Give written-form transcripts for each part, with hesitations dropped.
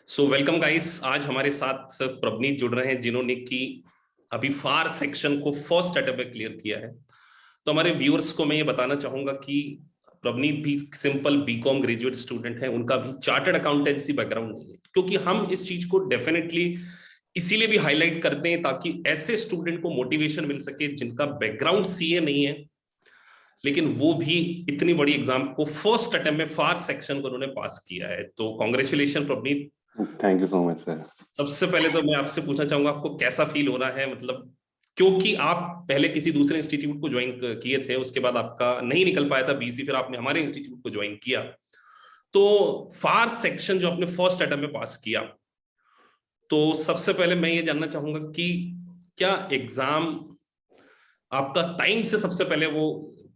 So welcome guys. आज हमारे साथ प्रवनीत जुड़ रहे हैं जिन्होंने कि अभी फार सेक्शन को फर्स्ट अटेम्प्ट में क्लियर किया है। तो हमारे व्यूअर्स को मैं ये बताना चाहूंगा कि प्रवनीत भी सिंपल बीकॉम ग्रेजुएट स्टूडेंट है, उनका भी चार्टर्ड अकाउंटेंसी बैकग्राउंड नहीं है, क्योंकि हम इस चीज को डेफिनेटली इसीलिए भी हाईलाइट करते हैं ताकि ऐसे स्टूडेंट को मोटिवेशन मिल सके जिनका बैकग्राउंड सीए नहीं है, लेकिन वो भी इतनी बड़ी एग्जाम को फर्स्ट अटेम्प्ट में फार सेक्शन को उन्होंने पास किया है। तो congratulation Pravneet. Thank you so much sir. सबसे पहले तो मैं आपसे पूछना चाहूंगा आपको कैसा फील हो रहा है, मतलब क्योंकि आप पहले किसी दूसरे इंस्टीट्यूट को ज्वाइन किए थे, उसके बाद आपका नहीं निकल पाया था बीसी, फिर आपने हमारे इंस्टीट्यूट को ज्वाइन किया। तो फार सेक्शन जो आपने फर्स्ट अटेम्प्ट में पास किया, तो सबसे पहले मैं ये जानना चाहूंगा कि क्या एग्जाम आपका टाइम से सबसे पहले वो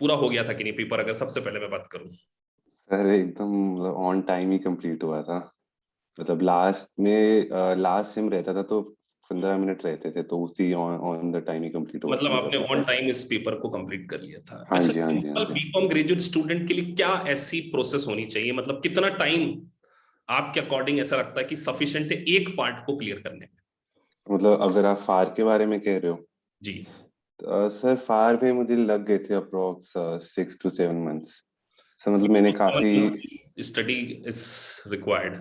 पूरा हो गया था कि नहीं, पेपर अगर सबसे पहले मैं बात करूं। सर एकदम ऑन टाइम ही कंप्लीट हुआ था। मतलब लास्ट सेम रहता था तो 15 मिनट रहते थे, तो उसी on the time he complete हुआ था मतलब मेरा आपने ऑन पेपर। टाइम इस पेपर को कंप्लीट कर लिया था। हाँ अच्छा, जी, हाँ जी, हाँ सिंपल जी। बीकॉम ग्रेजुएट स्टूडेंट के लिए क्या ऐसी प्रोसेस होनी चाहिए, मतलब कितना टाइम आपके अकॉर्डिंग ऐसा लगता है कि सफिशिएंट है एक पार्ट को क्लियर करने में। मतलब अगर आप फार के बारे में कह रहे हो जी। तो सर फार में मुझे लग गए थे अप्रोक्स 6 to 7 months। सर मतलब मैंने काफी। Study is required.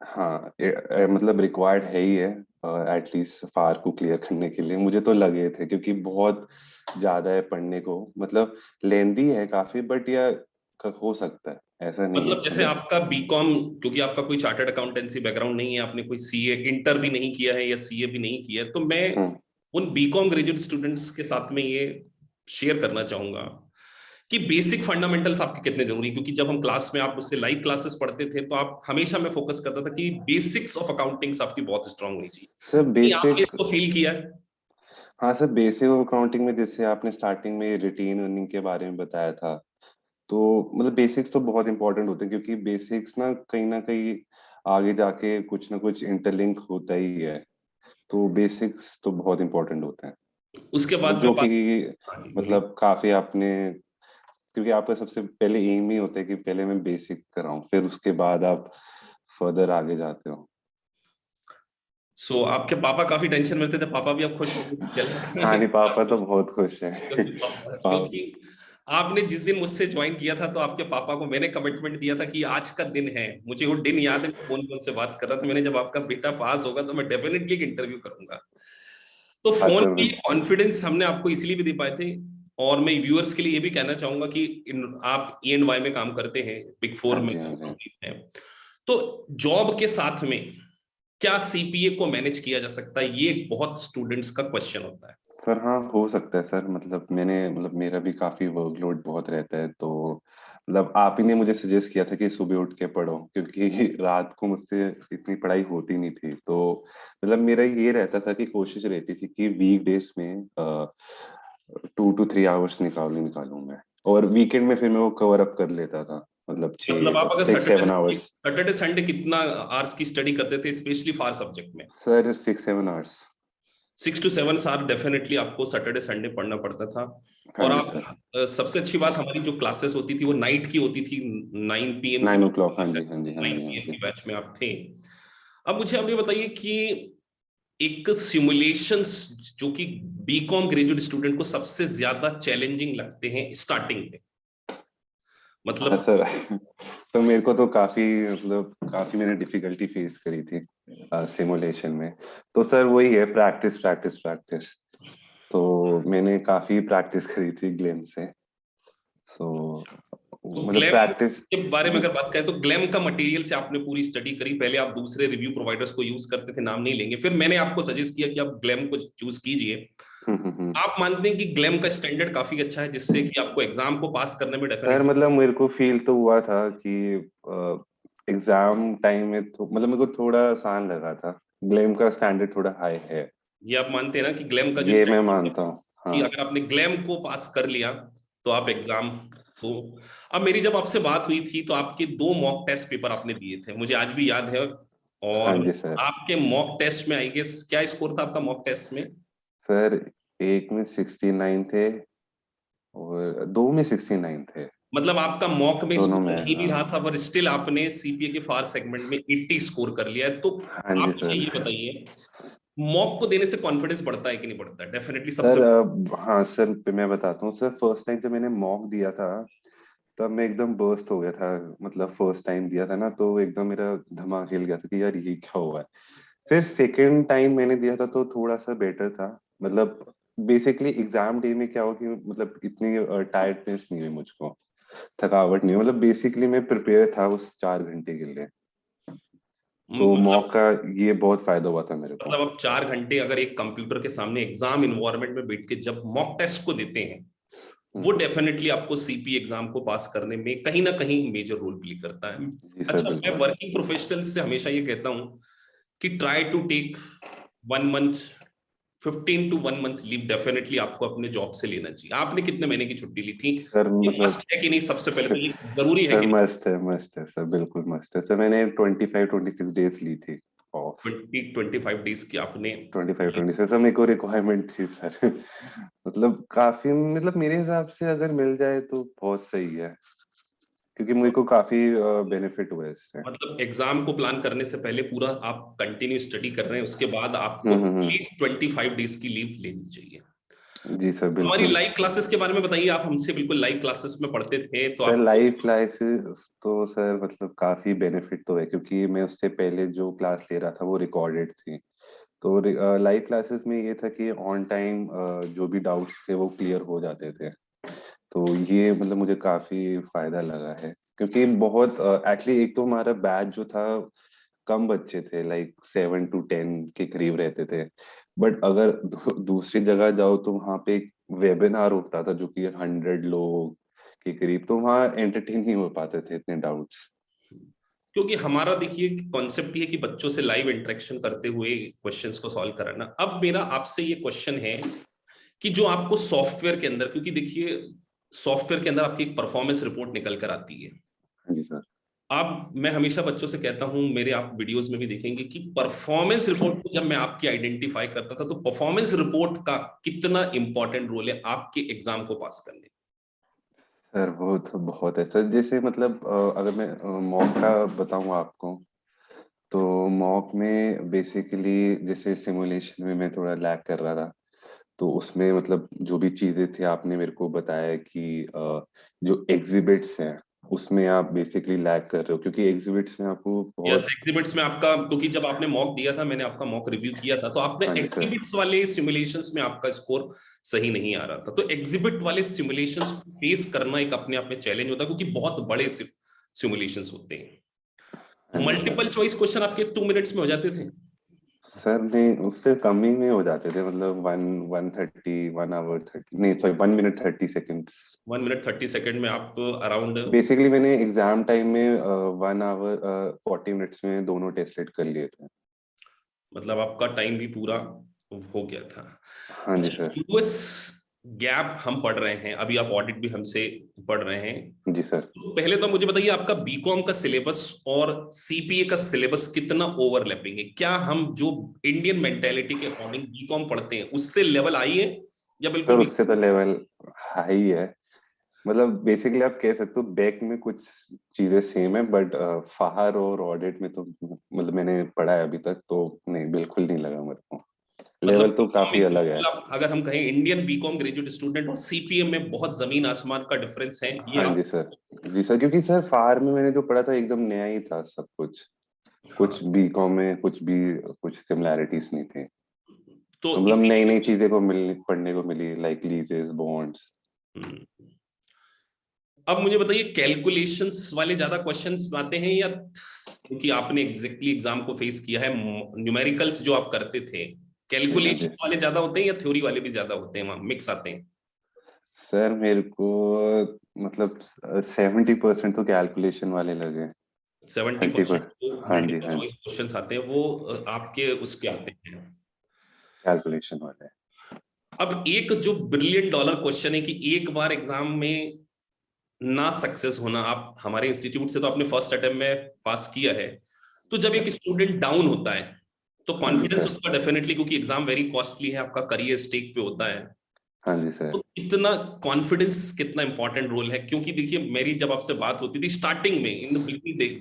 हाँ मतलब रिक्वायर्ड है ही है। एटलीस्ट फार को क्लियर करने के लिए मुझे तो लगे थे, क्योंकि बहुत ज्यादा है पढ़ने को। मतलब लेंदी है काफी, बट यह हो सकता है, ऐसा नहीं है मतलब जैसे मतलब। आपका बीकॉम, क्योंकि आपका कोई चार्टर्ड अकाउंटेंसी बैकग्राउंड नहीं है, आपने कोई सीए इंटर भी नहीं किया है या सीए भी नहीं किया है, तो मैं हम्म। उन बीकॉम ग्रेजुएट स्टूडेंट्स के साथ में ये शेयर करना चाहूंगा कि बेसिक फंडामेंटल्स आपके कितने जरूरी, क्योंकि जब हम क्लास में आप उससे लाइव क्लासेस पढ़ते थे तो आप हमेशा मैं फोकस करता था कि बेसिक्स ऑफ अकाउंटिंग्स आपकी बहुत स्ट्रांग होनी चाहिए। सर नहीं, आपने बेसिक। इसको फील किया है। हाँ सर, बेसिक अकाउंटिंग में जैसे आपने स्टार्टिंग में रिटेन अर्निंग के बारे में बताया था, तो मतलब बेसिक्स तो बहुत इंपॉर्टेंट होते हैं, क्योंकि बेसिक्स ना कहीं आगे जाके कुछ ना कुछ इंटरलिंक होता ही है। तो बेसिक्स तो बहुत इंपॉर्टेंट होते हैं। उसके बाद मतलब में जो बात। कि हाँ जी, बोलिए। मतलब काफी आपने, क्योंकि आपका सबसे पहले एम ही होता है कि पहले मैं बेसिक कराऊं, फिर उसके बाद आप फर्दर आगे जाते हो। सो आपके पापा काफी टेंशन में थे, पापा भी अब खुश हो गए कि हाँ चले। नहीं, पापा तो बहुत खुश हैं। पाप क्योंकि आपने जिस दिन मुझसे ज्वाइन किया था तो आपके पापा को मैंने कमिटमेंट दिया था कि आज का दिन है, मुझे वो दिन याद है, फोन फोन से बात कर रहा था मैंने, जब आपका बेटा पास होगा तो मैं डेफिनेटली एक इंटरव्यू करूंगा। तो हाँ फोन सर। पे कॉन्फिडेंस हमने आपको इसलिए भी दे पाए थे। और मैं व्यूअर्स के लिए ये भी कहना चाहूंगा कि आप ई एंड वाई में काम करते हैं, बिग फोर हाँ में जी, हाँ जी। कंपनी है, तो जॉब के साथ में क्या सीपीए को मैनेज किया जा सकता है, ये एक बहुत स्टूडेंट्स का क्वेश्चन होता है। सर हाँ, हो सकता है सर। मतलब मेरा भी काफी वर्कलोड बहुत रहता है, तो मतलब आप ही ने मुझे सजेस्ट किया था कि सुबह उठ के पढ़ो, क्योंकि रात को मुझसे इतनी पढ़ाई होती नहीं थी। तो मतलब मेरा ये रहता था कि कोशिश रहती थी कि वीक डेज में 2 to 3 आवर्स निकालूं मैं, और वीकेंड में फिर मैं वो कवर अप कर लेता था। मतलब मतलब छः आप अगर six Saturday seven Sunday hours Saturday Sunday कितना आवर्स की स्टडी करते थे, स्पेशली फार सब्जेक्ट में। Sir 6 7 hours. 6 to 7 hour definitely आपको सैटरडे संडे पढ़ना पड़ता था। हाँ और जी आप सर। सबसे अच्छी बात, हमारी जो क्लासेस होती थी वो नाइट की होती थी, 9 PM की। 9 o'clock। हाँ जी, हाँ जी, हाँ नाइन जी, हाँ पी एम जी। की बैच में आप थे। अब मुझे आप ये बताइए कि एक सिमुलेशंस जो कि बीकॉम ग्रेजुएट स्टूडेंट को सबसे ज्यादा चैलेंजिंग लगते हैं स्टार्टिंग में, हाँ मतलब। सर। तो मेरे को तो काफी मैंने डिफिकल्टी फेस करी थी सिमुलेशन में। तो सर वही है, प्रैक्टिस प्रैक्टिस प्रैक्टिस। तो मैंने काफी प्रैक्टिस करी थी ग्लेम से। सो तो मतलब ग्लैम प्रैक्टिस। के बारे में जी। अगर बात करें तो ग्लैम का मटेरियल से आपने पूरी स्टडी करी, पहले आप दूसरे रिव्यू प्रोवाइडर्स को यूज करते थे, नाम नहीं लेंगे, फिर मैंने आपको सजेस्ट किया कि आप ग्लैम को चूज कीजिए। हम्म। आप मानते हैं कि ग्लैम का स्टैंडर्ड काफी अच्छा है जिससे कि आपको एग्जाम को पास करने में सर डेफिनेटली। मतलब मेरे को फील तो हुआ था कि एग्जाम टाइम में तो मतलब मेरे को थोड़ा आसान लगा था। ग्लेम का स्टैंडर्ड थोड़ा हाई है। ये आप मानते हैं ना कि ग्लैम का जो ये मैं स्टैंडर्ड है, मानता हूँ, कि हाँ। अगर आपने ग्लैम को पास कर लिया तो आप एग्जाम को। अब मेरी जब आपसे बात हुई थी तो आपके 2 मॉक टेस्ट पेपर आपने दिए थे, मुझे आज भी याद है। हाँ और जी सर। आपके मॉक टेस्ट में आई गेस क्या स्कोर था आपका मॉक टेस्ट में। सर एक में 69 थे और दो में 69 थे। मतलब आपका मॉक में दोनों स्कोर में, नहीं भी हाँ। रहा था, पर स्टिल आपने सीपीए के फार सेगमेंट में 80 स्कोर कर लिया है। तो हाँ जी आप मुझे सर। ये बताइए, मॉक को देने से कॉन्फिडेंस बढ़ता है कि नहीं बढ़ता है? डेफिनेटली सर सबसे। हाँ सर, मैं बताता हूँ सर। फर्स्ट टाइम जब मैंने मॉक दिया था तब मैं एकदम बर्स्ट हो गया था। मतलब फर्स्ट टाइम दिया था ना, तो एकदम मेरा दिमाग हिल गया था कि यार ये क्या हुआ है। फिर सेकेंड टाइम मैंने दिया था तो थोड़ा सा बेटर था। मतलब बेसिकली एग्जाम डे में क्या हो कि मतलब इतनी टायर्डनेस नहीं हुई मुझको, थकावट नहीं हुई। मतलब बेसिकली मैं प्रिपेयर था उस 4 घंटे के लिए। तो मतलब मॉक का ये बहुत फायदा हुआ था मेरे को। अब 4 घंटे अगर एक कंप्यूटर के सामने एग्जाम इन्वायरमेंट में बैठ के जब मॉक टेस्ट को देते हैं, वो हम्म। डेफिनेटली आपको सीपी एग्जाम को पास करने में कहीं ना कहीं मेजर रोल प्ले करता है। जी सर, अच्छा, मैं बिल्कुल। वर्किंग प्रोफेशनल से हमेशा ये कहता हूं कि try to take 1 month, 15 to 1 month leave definitely आपको अपने जॉब से लेना चाहिए। आपने कितने महीने की छुट्टी ली थी? सर ये मतलब मस्ट है कि नहीं, सबसे पहले तो ये जरूरी है सर कि नहीं? मस्त है सर, बिल्कुल मस्त है सर। मैंने 25-26 डेज ली थी ऑफ। 20-25 डेज की आपने? 25-26 सर, मेरे को रिक्वायरमेंट थी सर। मतलब काफी, मतलब मेरे हिसाब से अगर मिल जाए तो बहुत सही है, क्योंकि मुझे को काफी बेनिफिट हुआ है इससे। मतलब एग्जाम को प्लान करने से पहले पूरा आप कंटिन्यू स्टडी कर रहे हैं, उसके बाद आपको हम्म। एटलीस्ट 25 डेज की लीव लेनी चाहिए। जी सर, हमारी बिल्कुल। लाइव क्लासेस के बारे में बताइए। आप हमसे बिल्कुल लाइव क्लासेस में पढ़ते थे, तो सर आप। लाइव क्लासेस तो सर मतलब काफी बेनिफिट तो है, क्योंकि मैं उससे पहले जो क्लास ले रहा था वो रिकॉर्डेड थी। तो लाइव क्लासेस में ये था कि ऑन टाइम जो भी डाउट्स थे वो क्लियर हो जाते थे। तो ये मतलब मुझे काफी फायदा लगा है, क्योंकि बहुत एक्चुअली एक तो हमारा बैच जो था कम बच्चे थे, लाइक 7 to 10 के करीब रहते थे। बट अगर दूसरी जगह जाओ तो वहाँ पे एक वेबिनार होता था जो कि 100 लोग के करीब, तो वहाँ एंटरटेन नहीं हो पाते थे इतने डाउट्स। क्योंकि हमारा देखिए कॉन्सेप्ट ये है कि बच्चों से लाइव इंटरेक्शन करते हुए क्वेश्चंस को सॉल्व कराना। अब मेरा आपसे ये क्वेश्चन है कि जो आपको सॉफ्टवेयर के अंदर, क्योंकि देखिए सॉफ्टवेयर के अंदर आपकी एक परफॉर्मेंस रिपोर्ट निकल कर आती है। हाँ जी सर। अब मैं हमेशा बच्चों से कहता हूं, मेरे आप वीडियोस में भी देखेंगे कि परफॉर्मेंस रिपोर्ट को जब मैं आपकी आइडेंटिफाई करता था, तो परफॉर्मेंस रिपोर्ट का कितना इंपॉर्टेंट रोल है आपके एग्जाम को पास करने में? सर वो तो बहुत है सर। जैसे मतलब अगर मैं मॉक का बताऊं आपको, तो मॉक में बेसिकली जैसे सिमुलेशन में मैं थोड़ा लैग कर रहा था। तो उसमें मतलब जो भी चीजें थी आपने मेरे को बताया कि जो एग्जिबिट्स हैं उसमें आप बेसिकली लैग कर रहे हो, क्योंकि एग्जिबिट्स में आपको यस, बहुत। एग्जिबिट्स में आपका, क्योंकि जब आपने मॉक दिया था, मैंने आपका मॉक रिव्यू किया था, तो आपने हाँ जी सर। एग्जिबिट्स वाले सिमुलेशंस में आपका स्कोर सही नहीं आ रहा था। तो एग्जिबिट वाले सिमुलेशंस को फेस करना एक अपने आप में चैलेंज होता है, क्योंकि बहुत बड़े सिमुलेशंस होते हैं। हाँ जी सर। मल्टीपल चॉइस क्वेश्चन आपके 2 मिनट्स में हो जाते थे? सर नहीं, उससे कम ही में हो जाते थे। मतलब 1:30, 1 hour 30, नहीं sorry, 1 minute 30 seconds। 1 minute 30 second में आप अराउंड। बेसिकली मैंने एग्जाम टाइम में 1 hour 40 minutes में दोनों टेस्ट लेट कर लिए थे। मतलब आपका टाइम भी पूरा हो गया था। हाँ जी अच्छा, सर। यूएस गैप हम पढ़ रहे हैं अभी, आप ऑडिट भी हमसे पढ़ रहे हैं। जी सर। तो पहले तो मुझे बताइए, आपका बीकॉम का सिलेबस और सीपीए का सिलेबस कितना ओवरलैपिंग है? क्या हम जो इंडियन मेंटेलिटी के अकॉर्डिंग बीकॉम पढ़ते हैं उससे लेवल आई है, या बिल्कुल सर भी? उससे तो लेवल हाई है। मतलब बेसिकली आप कह सकते हो बैक में कुछ चीजें सेम है, बट फाहर और ऑडिट में तो मतलब मैंने पढ़ा है अभी तक, तो नहीं, बिल्कुल नहीं लगा मेरे को। मतलब लेवल तो बीकॉम में काफी अलग है। बिल्कुल आप, अगर हम कहें इंडियन बीकॉम ग्रेजुएट स्टूडेंट और सीपीए में बहुत जमीन आसमान का डिफरेंस है, ये हाँ आप। जी सर। जी सर, क्योंकि सर फार में मैंने जो पढ़ा था एकदम नया ही था सब कुछ। हाँ, कुछ बीकॉम में कुछ सिमिलैरिटीज नहीं थी। तो तो मतलब नई नई इसी। चीजें को मिल पढ़ने को मिली, लाइक लीजेस, बॉन्ड्स। हम्म। अब मुझे बताइए, कैलकुलेशंस वाले ज्यादा क्वेश्चंस आते हैं, या क्योंकि आपने एग्जैक्टली एग्जाम को फेस किया है, न्यूमेरिकल्स जो आप करते थे, हाँ जी कैलकुलेशंस वाले ज्यादा होते हैं या थ्योरी वाले भी ज्यादा होते हैं, वहां मिक्स आते हैं? सर, मेरे को मतलब 70% तो कैलकुलेशन वाले लगे। 70% 30%। जो हाँ जी, मल्टीपल हाँ चॉइस जी। क्वेश्चंस आते हैं वो आपके उसके आते हैं। कैलकुलेशन वाले। अब एक जो ब्रिलियंट डॉलर क्वेश्चन है कि एक बार एग्जाम में ना सक्सेस होना, आप हमारे इंस्टीट्यूट से तो आपने फर्स्ट अटेम्प्ट में पास किया है, तो जब एक स्टूडेंट डाउन होता है तो हाँ जी कॉन्फिडेंस सर। उसका डेफिनेटली, क्योंकि एग्जाम वेरी कॉस्टली है, आपका करियर स्टेक पे होता है, हाँ जी सर। तो इतना कॉन्फिडेंस कितना इंपॉर्टेंट रोल है, क्योंकि देखिए मेरी जब आपसे बात होती थी स्टार्टिंग में, इन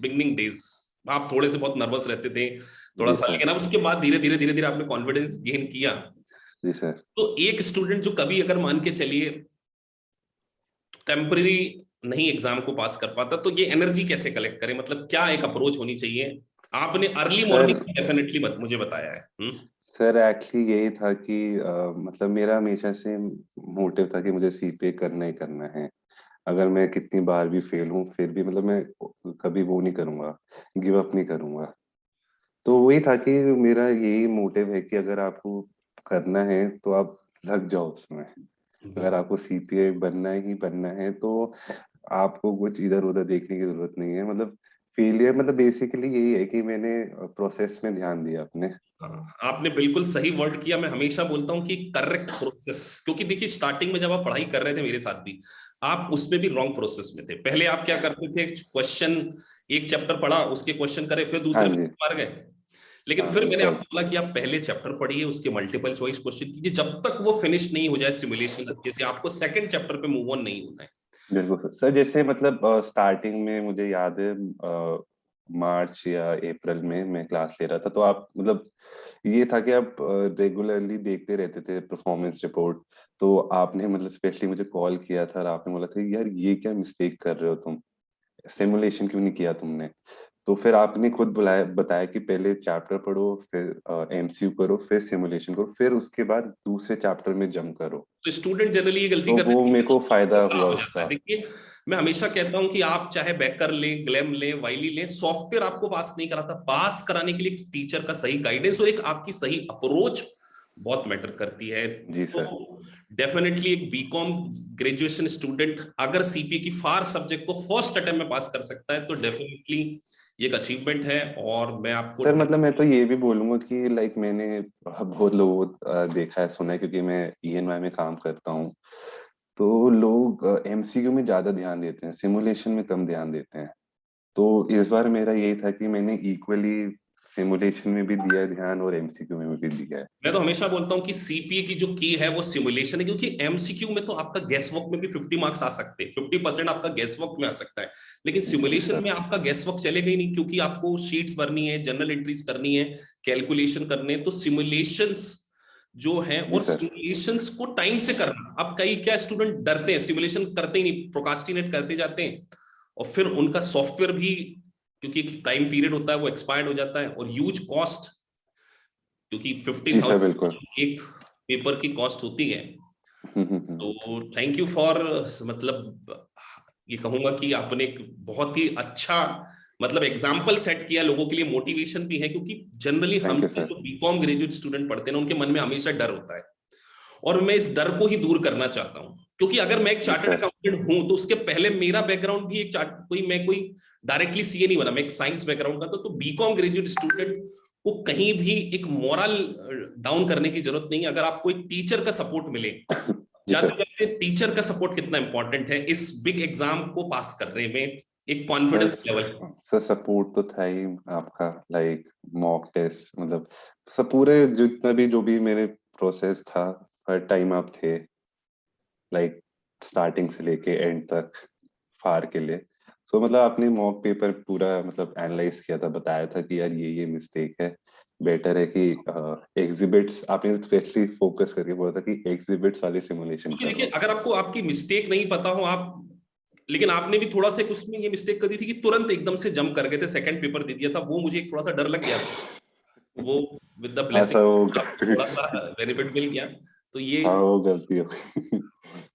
बिगनिंग डेज, आप थोड़े से बहुत नर्वस रहते थे थोड़ा जी सा, सर। लेकिन अब उसके बाद धीरे धीरे धीरे धीरे आपने कॉन्फिडेंस गेन किया। जी सर। तो एक स्टूडेंट जो कभी अगर मान के चलिए टेम्पररी नहीं एग्जाम को पास कर पाता, तो ये एनर्जी कैसे कलेक्ट करे, मतलब क्या एक अप्रोच होनी चाहिए? आपने अर्ली सर मॉर्निंग डेफिनेटली मुझे बताया है। सर एक्चुअली यही था कि मतलब मेरा हमेशा से मोटिव था कि मुझे सीपीए करना ही करना है। अगर मैं कितनी बार भी फेल हूँ फिर भी मतलब मैं कभी वो नहीं करूंगा, गिव अप नहीं करूंगा। तो वही था कि मेरा यही मोटिव है कि अगर आपको करना है तो आप लग जाओ उसमें। अगर बिल्कुल। आपको सीपीए बनना ही बनना है तो आपको कुछ इधर उधर देखने की जरूरत नहीं है। मतलब फेलियर मतलब बेसिकली यही है कि मैंने प्रोसेस में ध्यान दिया अपने। हाँ, आपने बिल्कुल सही वर्ड किया। मैं हमेशा बोलता हूँ कि करेक्ट प्रोसेस, क्योंकि देखिए स्टार्टिंग में जब आप पढ़ाई कर रहे थे मेरे साथ भी, आप उसमें भी रॉन्ग प्रोसेस में थे। पहले आप क्या करते थे, क्वेश्चन एक चैप्टर पढ़ा, उसके क्वेश्चन करे, फिर हाँ दूसरे में जी। मार गए। लेकिन हाँ फिर मैंने सर। आपको बोला कि आप पहले चैप्टर पढ़िए, उसके मल्टीपल चॉइस क्वेश्चन कीजिए, जब तक वो फिनिश नहीं हो जाए सिमुलेशन अच्छे से, आपको सेकंड चैप्टर पे मूव ऑन नहीं होना है। बिल्कुल सर। सर जैसे मतलब स्टार्टिंग में मुझे याद है मार्च या अप्रैल में मैं क्लास ले रहा था, तो आप मतलब ये था कि आप रेगुलरली देखते रहते थे परफॉर्मेंस रिपोर्ट। तो आपने मतलब स्पेशली मुझे कॉल किया था और आपने बोला था यार ये क्या मिस्टेक कर रहे हो तुम, सिमुलेशन क्यों नहीं किया तुमने। तो फिर आपने खुद बुलाया बताया कि पहले चैप्टर पढ़ो, फिर एमसीयू करो, फिर सिमुलेशन करो, फिर उसके बाद दूसरे चैप्टर में जंप करो। तो स्टूडेंट जनरली ये गलती तो करते वो हैं मेरे कि को फायदा खराब हुआ हो जाता है। उसका। देखिए मैं हमेशा कहता हूं कि आप चाहे बैकर लें, ग्लैम लें, वाइली लें, सॉफ्टवेयर आपको पास नहीं कराता। पास कराने के लिए एक टीचर का सही गाइडेंस और एक आपकी सही अप्रोच बहुत मैटर करती है। जी सर। तो डेफिनेटली एक बीकॉम ग्रेजुएशन स्टूडेंट अगर सीपीए की फार सब्जेक्ट को फर्स्ट अटेम्प्ट में पास कर सकता है, तो डेफिनेटली ये एक अचीवमेंट है। और मैं आपको सर मतलब मैं तो ये भी बोलूंगा कि लाइक मैंने बहुत लोगों को देखा है सुना है, क्योंकि मैं ईएनवाई में काम करता हूँ। तो लोग एमसीक्यू में ज्यादा ध्यान देते हैं, सिमुलेशन में कम ध्यान देते हैं। तो इस बार मेरा यही था कि मैंने इक्वली सिमुलेशन में भी दिया है ध्यान और एमसीक्यू में भी दिया है। मैं तो हमेशा बोलता हूं कि सीपीए की जो की है वो सिमुलेशन है, क्योंकि एमसीक्यू में तो आपका गेस वर्क में भी 50 मार्क्स आ सकते हैं, 50% आपका गेस वर्क में आ सकता है। लेकिन जी सिमुलेशन सर। में आपका गेस वर्क चलेगा ही नहीं, क्योंकि आपको शीट्स भरनी है, जनरल एंट्रीज करनी है, कैलकुलेशन करने हैं। तो सिमुलेशंस जो है, जी और सर। सिमुलेशंस को टाइम से करना। अब कई क्या स्टूडेंट डरते हैं, सिमुलेशन करते ही नहीं, प्रोकास्टिनेट करते जाते हैं, और फिर उनका सॉफ्टवेयर भी, क्योंकि टाइम पीरियड होता है, वो एक्सपायर्ड हो जाता है, और ह्यूज कॉस्ट, क्योंकि फिफ्टी जी सर बिल्कुल। थाउजेंड एक पेपर की कॉस्ट होती है। हम्म। तो थैंक यू फॉर, मतलब ये कहूंगा कि आपने एक बहुत ही अच्छा मतलब एग्जाम्पल सेट किया लोगों के लिए, मोटिवेशन भी है, क्योंकि जनरली थैंक यू हमसे सर। जो बीकॉम ग्रेजुएट स्टूडेंट पढ़ते हैं ना, उनके मन में हमेशा डर होता है, और मैं इस डर को ही दूर करना चाहता हूँ। क्योंकि अगर मैं एक जी चार्टर्ड सर। अकाउंटेंट हूं, तो उसके पहले मेरा बैकग्राउंड भी एक चार्ट, कोई डायरेक्टली सीए नहीं बना, मैं एक साइंस बैकग्राउंड का, तो बीकॉम ग्रेजुएट स्टूडेंट को कहीं भी एक मोरल डाउन करने की जरूरत नहीं है। अगर आपको एक टीचर का सपोर्ट मिले, जी जाते सर। जाते टीचर का सपोर्ट कितना इंपॉर्टेंट है इस बिग एग्जाम को पास करने में, एक sir confidence level. Sir support तो था ही आपका, लाइक मॉक टेस्ट मतलब सब पूरे जितना भी जो भी मेरे प्रोसेस था, हर टाइम आप थे, लाइक स्टार्टिंग से लेके एंड तक फार के लिए। सो मतलब आपने मॉक पेपर पूरा मतलब एनालाइज किया था, बताया था कि यार ये मिस्टेक है, बेटर है कि एग्जिबिट्स आपने स्पेशली फोकस करके बोला था कि एग्जिबिट्स वाली सिमुलेशन क्योंकि देखिए करो। अगर आपको आपकी मिस्टेक नहीं पता हो आप, लेकिन आपने भी थोड़ा सा उसमें ये मिस्टेक कर दी थी कि तुरंत एकदम से जंप कर गए थे, सेकंड पेपर दे दिया था, वो मुझे थोड़ा सा डर लग गया था। वो विद द हाँ ब्लेसिंग सर वो आपको थोड़ा सा बेनिफिट मिल गया। तो ये हाँ वो गलती हो गई।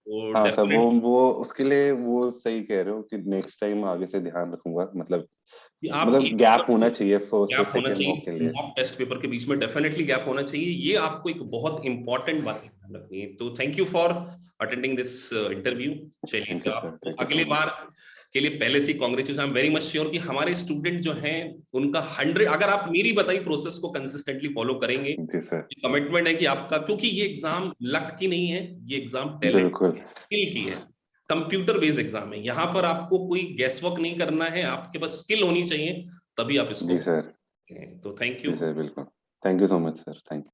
वो हाँ सर डेफिनेट वो उसके लिए वो सही कह रहे हो कि नेक्स्ट टाइम आगे से ध्यान रखूंगा। मतलब कि आप एक गैप बार होना चाहिए फर्स्ट और गैप होना सेकंड मॉक के चाहिए, लिए। मॉक टेस्ट पेपर के बीच में डेफिनेटली गैप होना चाहिए। ये आपको एक बहुत इंपॉर्टेंट बात ध्यान रखनी है। तो thank you for attending this interview. चलिए थैंक फिर यू सर। आपको थैंक यू सो अगले बार मच। के लिए पहले से congratulation. I am very much sure कि हमारे स्टूडेंट जो हैं उनका 100, अगर आप मेरी बताई प्रोसेस को कंसिस्टेंटली फॉलो करेंगे, जी सर। कमिटमेंट है कि आपका, क्योंकि ये एग्जाम लक की नहीं है, ये एग्जाम टैलेंट बिल्कुल। स्किल की है। कंप्यूटर बेस्ड एग्जाम है, यहाँ पर आपको कोई गैस वर्क नहीं करना है, आपके पास स्किल होनी चाहिए, तभी आप इसको। जी सर। तो थैंक जी यू। सर बिल्कुल। Thank you so much sir. Thank you.